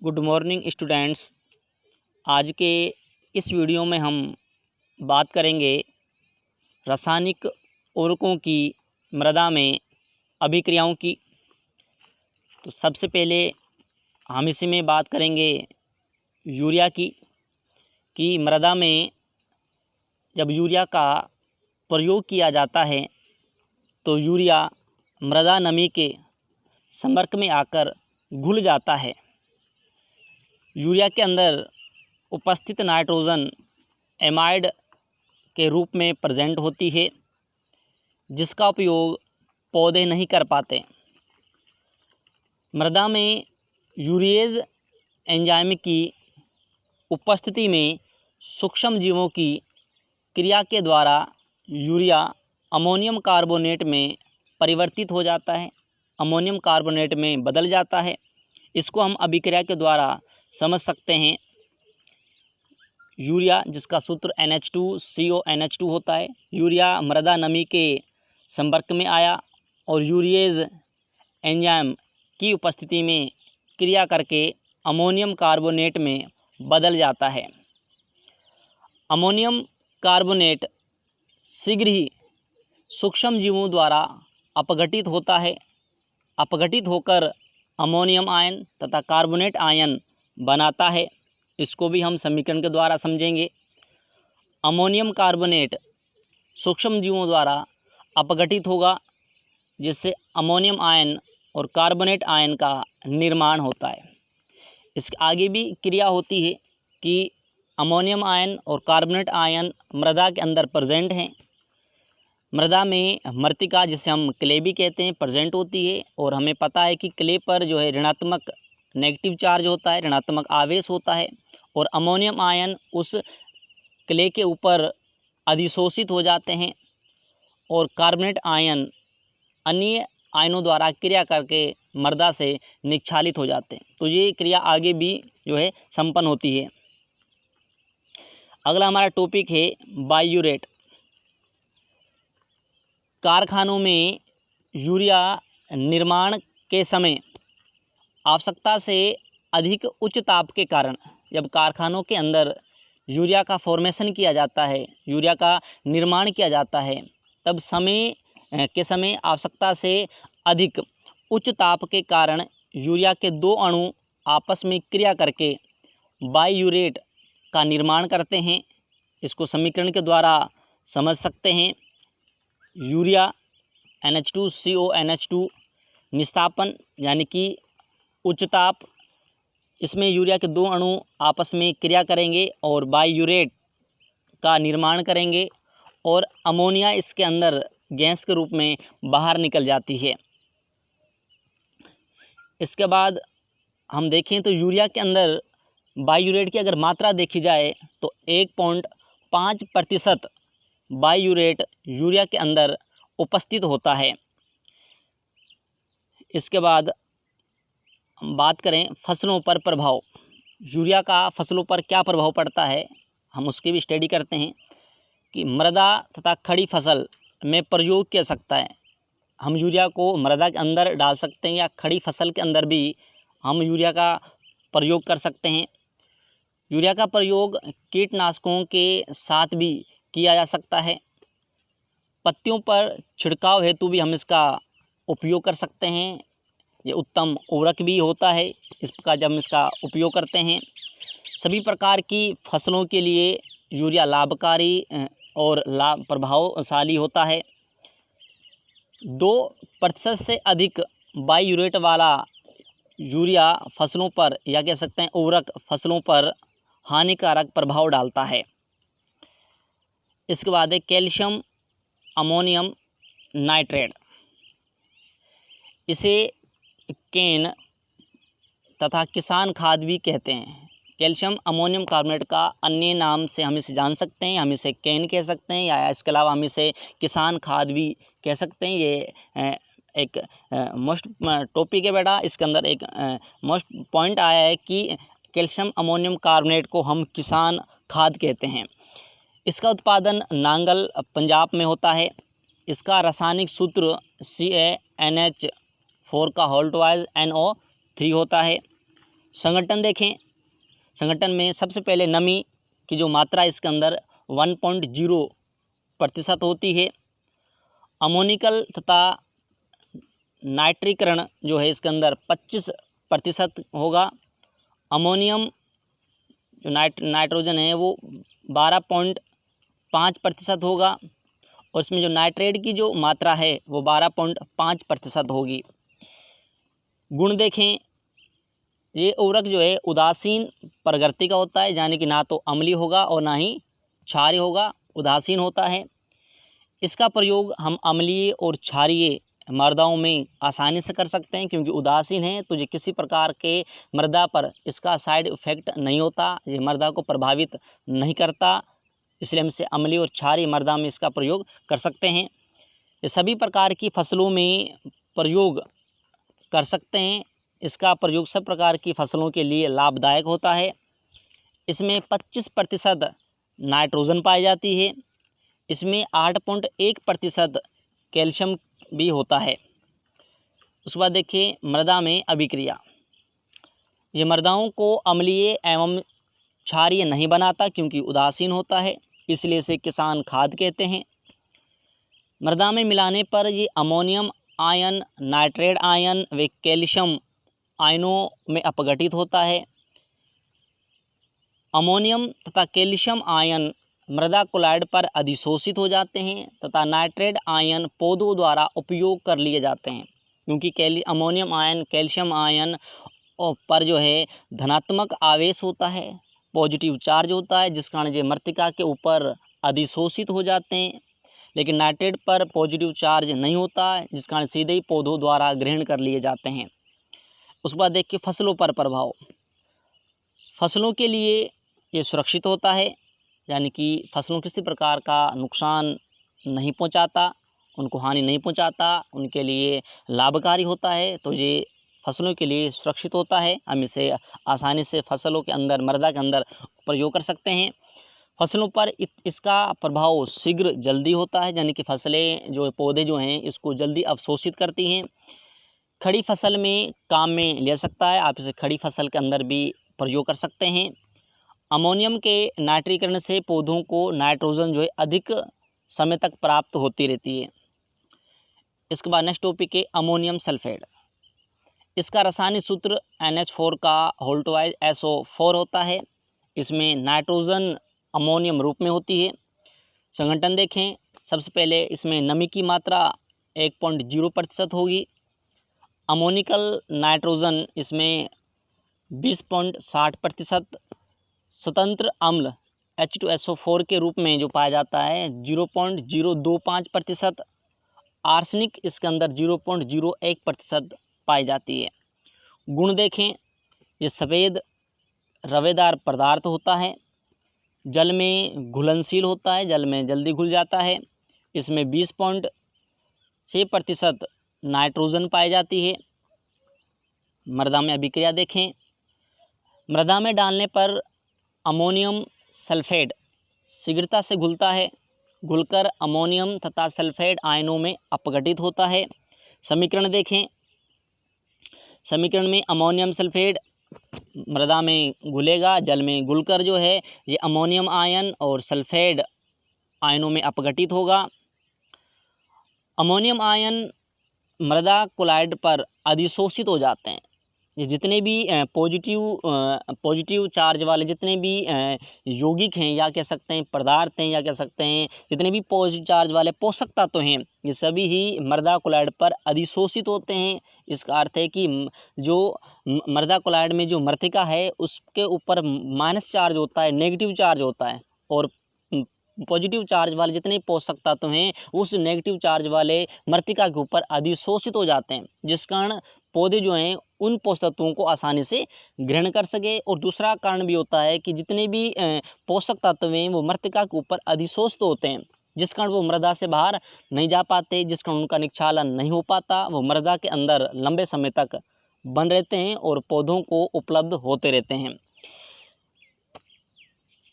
Good morning students. आज के इस वीडियो में हम बात करेंगे रासायनिक उर्वरकों की मृदा में अभिक्रियाओं की। तो सबसे पहले हम इसी में बात करेंगे यूरिया की कि मृदा में जब यूरिया का प्रयोग किया जाता है तो यूरिया मृदा नमी के संपर्क में आकर घुल जाता है। यूरिया के अंदर उपस्थित नाइट्रोजन एमाइड के रूप में प्रेजेंट होती है, जिसका उपयोग पौधे नहीं कर पाते। मृदा में यूरिएज एंजाइम की उपस्थिति में सूक्ष्म जीवों की क्रिया के द्वारा यूरिया अमोनियम कार्बोनेट में परिवर्तित हो जाता है, अमोनियम कार्बोनेट में बदल जाता है। इसको हम अभिक्रिया के द्वारा समझ सकते हैं। यूरिया जिसका सूत्र NH2CONH2 होता है, यूरिया मृदा नमी के संपर्क में आया और यूरिएज एंजाइम की उपस्थिति में क्रिया करके अमोनियम कार्बोनेट में बदल जाता है। अमोनियम कार्बोनेट शीघ्र ही सूक्ष्म जीवों द्वारा अपघटित होता है। अपघटित होकर अमोनियम आयन तथा कार्बोनेट आयन बनाता है। इसको भी हम समीकरण के द्वारा समझेंगे। अमोनियम कार्बोनेट सूक्ष्म जीवों द्वारा अपघटित होगा, जिससे अमोनियम आयन और कार्बोनेट आयन का निर्माण होता है। इसके आगे भी क्रिया होती है कि अमोनियम आयन और कार्बोनेट आयन मृदा के अंदर प्रेजेंट हैं। मृदा में मृत्तिका, जिसे हम क्ले भी कहते हैं, प्रेजेंट होती है और हमें पता है कि क्ले पर जो है ऋणात्मक नेगेटिव चार्ज होता है, ऋणात्मक आवेश होता है और अमोनियम आयन उस क्ले के ऊपर अधिशोषित हो जाते हैं और कार्बोनेट आयन अन्य आयनों द्वारा क्रिया करके मृदा से निक्षालित हो जाते हैं। तो ये क्रिया आगे भी जो है संपन्न होती है। अगला हमारा टॉपिक है बायूरेट। कारखानों में यूरिया निर्माण के समय आवश्यकता से अधिक उच्च ताप के कारण जब कारखानों के अंदर यूरिया का फॉर्मेशन किया जाता है, यूरिया का निर्माण किया जाता है, तब समय आवश्यकता से अधिक उच्च ताप के कारण यूरिया के दो अणु आपस में क्रिया करके बायूरेट का निर्माण करते हैं। इसको समीकरण के द्वारा समझ सकते हैं। यूरिया NH2CONH2 निस्तापन यानी कि उच्च ताप, इसमें यूरिया के दो अणु आपस में क्रिया करेंगे और बायूरेट का निर्माण करेंगे और अमोनिया इसके अंदर गैस के रूप में बाहर निकल जाती है। इसके बाद हम देखें तो यूरिया के अंदर बायूरेट की अगर मात्रा देखी जाए तो 1.5% बायूरेट यूरिया के अंदर उपस्थित होता है। इसके बाद हम बात करें फसलों पर प्रभाव। यूरिया का फसलों पर क्या प्रभाव पड़ता है, हम उसकी भी स्टडी करते हैं कि मृदा तथा खड़ी फसल में प्रयोग किया सकता है। हम यूरिया को मृदा के अंदर डाल सकते हैं या खड़ी फसल के अंदर भी हम यूरिया का प्रयोग कर सकते हैं। यूरिया का प्रयोग कीटनाशकों के साथ भी किया जा सकता है। पत्तियों पर छिड़काव हेतु भी हम इसका उपयोग कर सकते हैं। ये उत्तम उर्वरक भी होता है। इस प्रकार जब हम इसका उपयोग करते हैं, सभी प्रकार की फसलों के लिए यूरिया लाभकारी और प्रभावशाली होता है। 2% से अधिक बायूरेट वाला यूरिया फसलों पर या कह सकते हैं उर्वरक फसलों पर हानिकारक प्रभाव डालता है। इसके बाद है कैल्शियम अमोनियम नाइट्रेट। इसे कैन तथा किसान खाद भी कहते हैं। कैल्शियम अमोनियम कार्बोनेट का अन्य नाम से हम इसे जान सकते हैं। हम इसे कैन कह सकते हैं या इसके अलावा हम इसे किसान खाद भी कह सकते हैं। ये एक मोस्ट टॉपिक है बेटा। इसके अंदर एक मोस्ट पॉइंट आया है कि कैल्शियम अमोनियम कार्बोनेट को हम किसान खाद कहते हैं। इसका उत्पादन नांगल पंजाब में होता है। इसका रासायनिक सूत्र CaNH4 का होल्ट वाइज NO3 होता है। संगठन देखें, संगठन में सबसे पहले नमी की जो मात्रा इसके अंदर 1.0% होती है। अमोनिकल तथा नाइट्रीकरण जो है इसके अंदर 25% होगा। अमोनियम जो नाइट्रोजन है वो 12.5% होगा और इसमें जो नाइट्रेट की जो मात्रा है वो 12.5% होगी। गुण देखें, ये उर्वरक जो है उदासीन प्रकृति का होता है, यानी कि ना तो अम्लीय होगा और ना ही क्षारीय होगा, उदासीन होता है। इसका प्रयोग हम अम्लीय और क्षारीय मृदाओं में आसानी से कर सकते हैं, क्योंकि उदासीन है तो ये किसी प्रकार के मृदा पर इसका साइड इफ़ेक्ट नहीं होता, ये मृदा को प्रभावित नहीं करता, इसलिए हम इसे अम्लीय और क्षारीय मृदा में इसका प्रयोग कर सकते हैं। ये सभी प्रकार की फसलों में प्रयोग कर सकते हैं। इसका प्रयोग सब प्रकार की फसलों के लिए लाभदायक होता है। इसमें 25% नाइट्रोजन पाई जाती है। इसमें 8.1% कैल्शियम भी होता है। उसके बाद देखिए मृदा में अभिक्रिया। ये मृदाओं को अम्लीय एवं क्षारीय नहीं बनाता, क्योंकि उदासीन होता है, इसलिए इसे किसान खाद कहते हैं। मृदा में मिलाने पर ये अमोनियम आयन, नाइट्रेट आयन व कैल्शियम आयनों में अपघटित होता है। अमोनियम तथा कैल्शियम आयन मृदा कोलाइड पर अधिशोषित हो जाते हैं तथा नाइट्रेट आयन पौधों द्वारा उपयोग कर लिए जाते हैं, क्योंकि अमोनियम आयन, कैल्शियम आयन पर जो है धनात्मक आवेश होता है, पॉजिटिव चार्ज होता है, जिस कारण ये मृत्तिका के ऊपर अधिशोषित हो जाते हैं। लेकिन नाइट्रेट पर पॉजिटिव चार्ज नहीं होता, जिस कारण सीधे ही पौधों द्वारा ग्रहण कर लिए जाते हैं। उसके बाद देखिए फसलों पर प्रभाव। फसलों के लिए ये सुरक्षित होता है, यानी कि फसलों किसी प्रकार का नुकसान नहीं पहुंचाता, उनको हानि नहीं पहुंचाता, उनके लिए लाभकारी होता है, तो ये फसलों के लिए सुरक्षित होता है। हम इसे आसानी से फसलों के अंदर, मृदा के अंदर प्रयोग कर सकते हैं। फसलों पर इसका प्रभाव शीघ्र जल्दी होता है, यानी कि फसलें जो पौधे जो हैं इसको जल्दी अवशोषित करती हैं। खड़ी फसल में काम में ले सकता है, आप इसे खड़ी फसल के अंदर भी प्रयोग कर सकते हैं। अमोनियम के नाइट्रीकरण से पौधों को नाइट्रोजन जो है अधिक समय तक प्राप्त होती रहती है। इसके बाद नेक्स्ट टॉपिक है अमोनियम सल्फेट। इसका रासायनिक सूत्र NH4 का होल्टवाइज SO4 होता है। इसमें नाइट्रोजन अमोनियम रूप में होती है। संगठन देखें, सबसे पहले इसमें नमी की मात्रा 1.0% होगी। अमोनिकल नाइट्रोजन इसमें 20.60%, स्वतंत्र अम्ल H2SO4 के रूप में जो पाया जाता है 0.025%, आर्सेनिक इसके अंदर 0.01% पाई जाती है। गुण देखें, ये सफ़ेद रवेदार पदार्थ होता है, जल में घुलनशील होता है, जल में जल्दी घुल जाता है। इसमें 20.6% नाइट्रोजन पाई जाती है। मृदा में अभिक्रिया देखें, मृदा में डालने पर अमोनियम सल्फेट शीघ्रता से घुलता है, घुलकर अमोनियम तथा सल्फेट आयनों में अपघटित होता है। समीकरण देखें, समीकरण में अमोनियम सल्फेट मृदा में घुलेगा, जल में घुलकर जो है ये अमोनियम आयन और सल्फेट आयनों में अपघटित होगा। अमोनियम आयन मृदा कोलाइड पर अधिशोषित हो जाते हैं। ये जितने भी पॉजिटिव चार्ज वाले जितने भी यौगिक हैं, या कह सकते हैं पदार्थ हैं, या कह सकते हैं जितने भी पॉजिटिव चार्ज वाले पोषक तत्व हैं, ये सभी ही मृदा कोलाइड पर अधिशोषित होते हैं। इसका अर्थ है कि जो मृदा कोलाइड में जो मृत्तिका है उसके ऊपर माइनस चार्ज होता है, नेगेटिव चार्ज होता है, और पॉजिटिव चार्ज वाले जितने पोषक तत्व हैं उस नेगेटिव चार्ज वाले मृत्तिका के ऊपर अधिशोषित हो जाते हैं, जिस कारण पौधे जो हैं उन पोषक तत्वों को आसानी से ग्रहण कर सके। और दूसरा कारण भी होता है कि जितने भी पोषक तत्व हैं वो मृत्तिका के ऊपर अधिशोषित होते हैं, जिस कारण वो मृदा से बाहर नहीं जा पाते, जिस कारण उनका निक्षालन नहीं हो पाता, वो मृदा के अंदर लंबे समय तक बन रहते हैं और पौधों को उपलब्ध होते रहते हैं।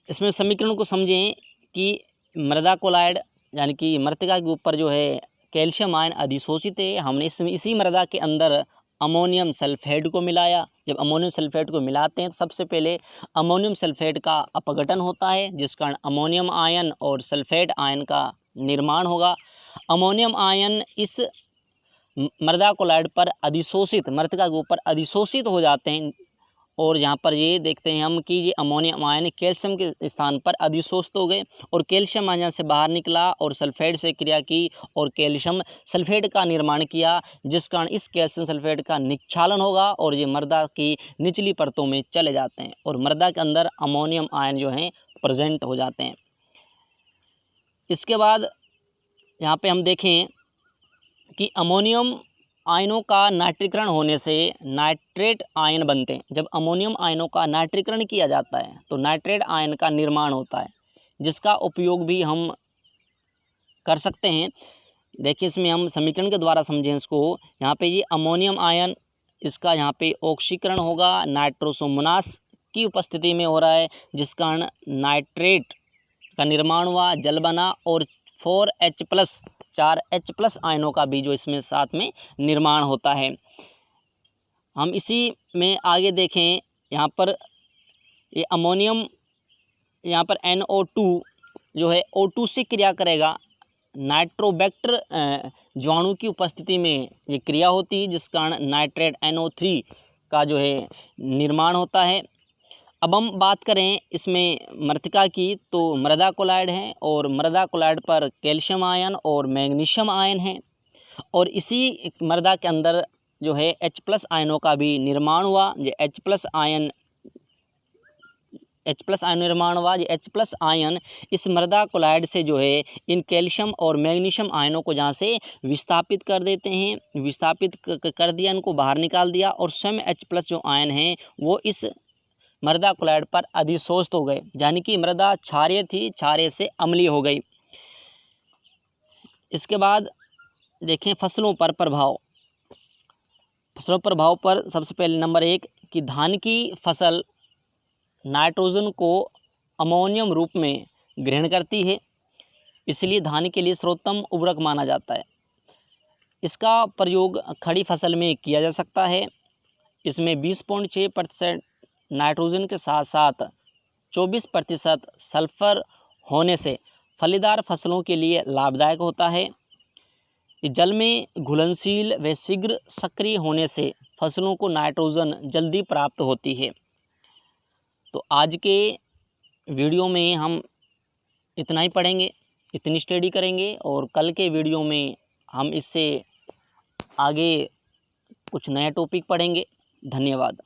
इसमें समीकरण को समझें कि मृदा कोलाइड यानी कि मृत्तिका के ऊपर जो है कैल्शियम आयन अधिशोषित है। हमने इसी मृदा के अंदर अमोनियम सल्फेट को मिलाया। जब अमोनियम सल्फेट को मिलाते हैं तो सबसे पहले अमोनियम सल्फेट का अपघटन होता है, जिस कारण अमोनियम आयन और सल्फेट आयन का निर्माण होगा। अमोनियम आयन इस मृदा कोलाइड पर अधिशोषित, मृतिका के ऊपर अधिशोषित हो जाते हैं, और यहाँ पर ये देखते हैं हम कि ये अमोनियम आयन कैल्शियम के स्थान पर अधिशोषित हो गए और कैल्शियम आयन से बाहर निकला और सल्फेट से क्रिया की और कैल्शियम सल्फेट का निर्माण किया, जिस कारण इस कैल्शियम सल्फेट का निक्षालन होगा और ये मृदा की निचली परतों में चले जाते हैं और मृदा के अंदर अमोनियम आयन जो हैं प्रेजेंट हो जाते हैं। इसके बाद यहाँ पे हम देखें कि अमोनियम आयनों का नाइट्रीकरण होने से नाइट्रेट आयन बनते हैं। जब अमोनियम आयनों का नाइट्रीकरण किया जाता है तो नाइट्रेट आयन का निर्माण होता है, जिसका उपयोग भी हम कर सकते हैं। देखिए इसमें हम समीकरण के द्वारा समझें इसको। यहाँ पे ये अमोनियम आयन, इसका यहाँ पे ऑक्सीकरण होगा, नाइट्रोसोमोनास की उपस्थिति में हो रहा है, जिस कारण नाइट्रेट का निर्माण हुआ, जल बना और 4H+ आयनों का भी जो इसमें साथ में निर्माण होता है। हम इसी में आगे देखें, यहाँ पर ये अमोनियम, यहाँ पर NO2 जो है O2 से क्रिया करेगा, नाइट्रोबैक्टर जीवाणु की उपस्थिति में ये क्रिया होती है, जिस कारण नाइट्रेट NO3 का जो है निर्माण होता है। अब हम बात करें इसमें मृतिका की, तो मृदा कोलाइड है और मृदा कोलाइड पर कैल्शियम आयन और मैग्नीशियम आयन है, और इसी मृदा के अंदर जो है H+ आयनों का भी निर्माण हुआ। ये H+ आयन निर्माण हुआ। ये H+ आयन इस मृदा कोलाइड से जो है इन कैल्शियम और मैग्नीशियम आयनों को जहाँ से विस्थापित कर देते हैं, विस्थापित कर दिया, इनको बाहर निकाल दिया, और स्वयं H+ जो आयन हैं वो इस मृदा कोलाइड पर अधिशोषित हो गए, यानी कि मृदा क्षारीय थी, क्षारीय से अम्लीय हो गई। इसके बाद देखें फसलों पर प्रभाव। फसलों पर प्रभाव पर सबसे पहले नंबर 1 कि धान की फसल नाइट्रोजन को अमोनियम रूप में ग्रहण करती है, इसलिए धान के लिए सर्वोत्तम उर्वरक माना जाता है। इसका प्रयोग खड़ी फसल में किया जा सकता है। इसमें 20.6% नाइट्रोजन के साथ साथ 24% सल्फर होने से फलीदार फसलों के लिए लाभदायक होता है। जल में घुलनशील व शीघ्र सक्रिय होने से फसलों को नाइट्रोजन जल्दी प्राप्त होती है। तो आज के वीडियो में हम इतना ही पढ़ेंगे, इतनी स्टडी करेंगे, और कल के वीडियो में हम इससे आगे कुछ नया टॉपिक पढ़ेंगे। धन्यवाद।